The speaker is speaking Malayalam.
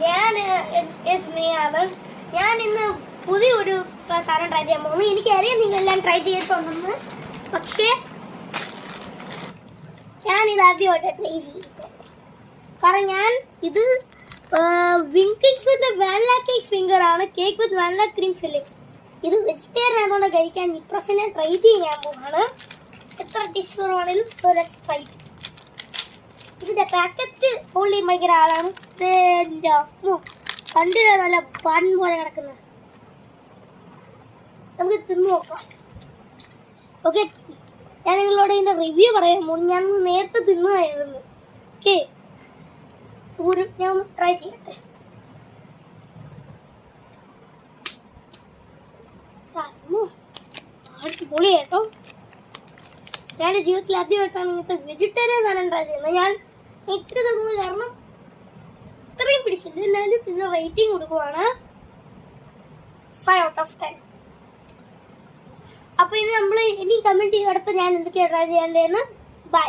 ഞാൻ എസ്മിയാണ്. ഞാൻ ഇന്ന് പുതിയൊരു സാധനം ട്രൈ ചെയ്യാൻ പോകുന്നു. എനിക്കറിയാം നിങ്ങളെല്ലാം ട്രൈ ചെയ്തിട്ടുണ്ടെന്ന്, പക്ഷേ ഞാനിത് ആദ്യമായിട്ട് ട്രൈ ചെയ്തിട്ട്. കാരണം ഞാൻ ഇത് വിങ്കിങ്സിന്റെ വാനില കേക്ക് ഫിംഗർ ആണ്, കേക്ക് വിത്ത് വാനില ക്രീം ഫില്ലിംഗ്. ഇത് വെജിറ്റേറിയൻ ആയതുകൊണ്ട് കഴിക്കാൻ ഇപ്രാവശ്യം ഞാൻ ട്രൈ ചെയ്യാൻ പോവാണ്. എത്ര ഡിഷ് വേണമെങ്കിലും സോ ലെറ്റ്സ് ട്രൈ. ഇതിന്റെ പാക്കറ്റ് ഓൺലി ഭയങ്കര ആളാണ്. കണ്ടിട്ട് നല്ല ബൺ പോലെ കിടക്കുന്നത്. നമുക്ക് തിന്നു നോക്കാം. ഓക്കെ, ഞാൻ നിങ്ങളോട് ഇതിന്റെ റിവ്യൂ പറയാൻ പോകും. ഞാൻ നേരത്തെ തിന്നതായിരുന്നു. ഓക്കെ, ഞാൻ ഒന്ന് ട്രൈ ചെയ്യട്ടെ. പൊളി കേട്ടോ. ഞാൻ ജീവിതത്തിൽ ആദ്യമായിട്ടാണ് ഇങ്ങനത്തെ വെജിറ്റേറിയൻ സാധനം ട്രൈ ചെയ്യുന്നത്. ഞാൻ ഇത്ര തന്നു കാരണം ഇത്രയും പിടിച്ചില്ല. എന്നാലും ഇതിന് റേറ്റിംഗ് കൊടുക്കുവാണ് 5 out of 10. അപ്പോൾ ഇനി നമ്മൾ ഇനി കമൻറ്റ് ചെയ്യും അടുത്ത് ഞാൻ എന്തൊക്കെയാണ് ട്രൈ ചെയ്യേണ്ടതെന്ന്. ബൈ.